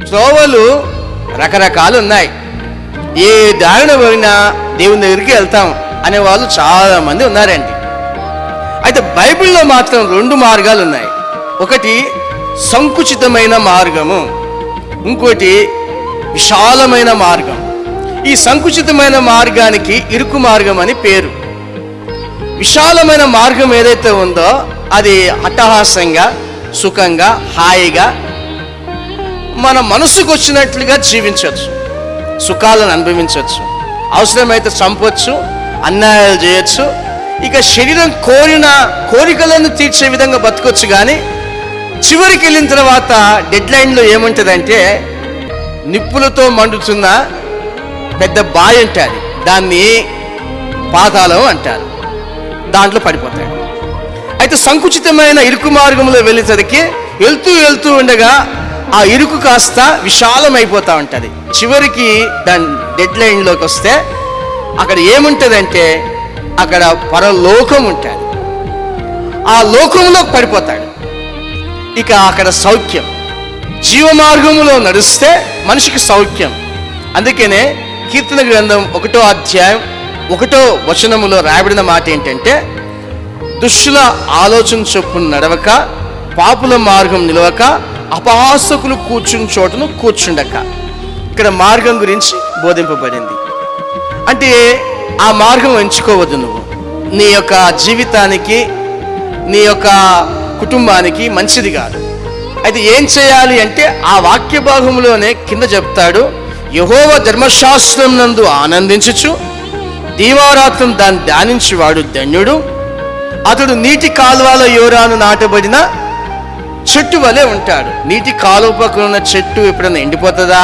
త్రోవలు రకరకాలు ఉన్నాయి. ఏ దారిన పోయినా దేవుని దగ్గరికి వెళ్తాం అనే వాళ్ళు చాలా మంది ఉన్నారండి. అయితే బైబిల్లో మాత్రం 2 మార్గాలు ఉన్నాయి. ఒకటి సంకుచితమైన మార్గము, ఇంకోటి విశాలమైన మార్గం. ఈ సంకుచితమైన మార్గానికి ఇరుకు మార్గం అని పేరు. విశాలమైన మార్గం ఏదైతే ఉందో అది అట్టహాసంగా, సుఖంగా, హాయిగా మన మనసుకు వచ్చినట్లుగా జీవించవచ్చు, సుఖాలను అనుభవించవచ్చు, అవసరమైతే చంపొచ్చు, అన్యాయాలు చేయొచ్చు, ఇక శరీరం కోరికలను తీర్చే విధంగా బతకొచ్చు. కానీ చివరికి వెళ్ళిన తర్వాత డెడ్ లైన్లో ఏముంటుందంటే నిప్పులతో మండుతున్న పెద్ద బావి ఉంటుంది, దాన్ని పాతాళం అంటారు, దాంట్లో పడిపోతాడు. అయితే సంకుచితమైన ఇరుకు మార్గంలో వెళ్ళేసరికి వెళ్తూ ఉండగా ఆ ఇరుకు కాస్త విశాలం అయిపోతూ ఉంటుంది. చివరికి దాని డెడ్ లైన్లోకి వస్తే అక్కడ ఏముంటుందంటే అక్కడ పరలోకం ఉంటుంది. ఆ లోకంలో పడిపోతాడు. ఇక అక్కడ సౌఖ్యం, జీవమార్గములో నడిస్తే మనిషికి సౌఖ్యం. అందుకనే కీర్తన గ్రంథం 1వ అధ్యాయం 1వ వచనములో రాయబడిన మాట ఏంటంటే, దుష్టుల ఆలోచన చొప్పున నడవక, పాపుల మార్గం నిలవక, అపహాసకులు కూర్చుని చోటును కూర్చుండక. ఇక్కడ మార్గం గురించి బోధింపబడింది. అంటే ఆ మార్గం ఎంచుకోవద్దు నువ్వు. నీ యొక్క జీవితానికి, నీ యొక్క కుటుంబానికి మంచిది కాదు. అయితే ఏం చేయాలి అంటే ఆ వాక్య భాగంలోనే కింద చెప్తాడు, యెహోవా ధర్మశాస్త్రం నందు ఆనందించుచు దీవారాత్రం దాన్ని ధ్యానించువాడు ధన్యుడు, అతడు నీటి కాలువల యోరాను నాటబడిన చెట్టు వలె ఉంటాడు. నీటి కాలువ పక్కన ఉన్న చెట్టు ఎప్పుడైనా ఎండిపోతుందా?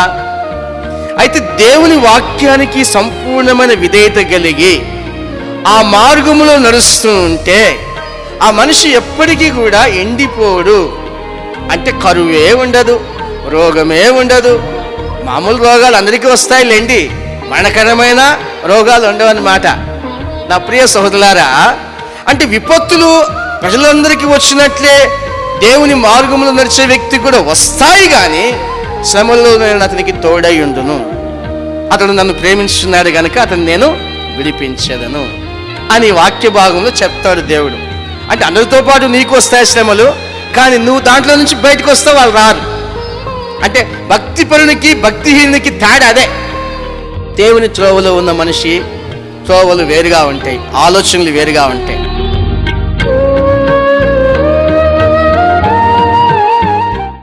అయితే దేవుని వాక్యానికి సంపూర్ణమైన విధేయత కలిగి ఆ మార్గములో నడుస్తూ ఉంటే ఆ మనిషి ఎప్పటికీ కూడా ఎండిపోడు. అంటే కరువే ఉండదు, రోగమే ఉండదు. మామూలు రోగాలు అందరికీ వస్తాయిలేండి, మరణకరమైన రోగాలు ఉండవన్నమాట. నా ప్రియ సహోదరులారా, అంటే విపత్తులు ప్రజలందరికీ వచ్చినట్లే దేవుని మార్గంలో నడిచే వ్యక్తి కూడా వస్తాయి. కానీ శ్రమలో నేను అతనికి తోడై ఉండును, అతడు నన్ను ప్రేమించున్నాడు కనుక అతను నేను విడిపించదను అని వాక్య భాగంలో చెప్తాడు దేవుడు. అంటే అందరితో పాటు నీకు వస్తాయి శ్రమలు, కానీ నువ్వు దాంట్లో నుంచి బయటకు వస్తావు, వాళ్ళు రారు. అంటే భక్తిపరునికి భక్తిహీనునికి తేడా అదే. దేవుని త్రోవలో ఉన్న మనిషి త్రోవలు వేరుగా ఉంటాయి, ఆలోచనలు వేరుగా ఉంటాయి.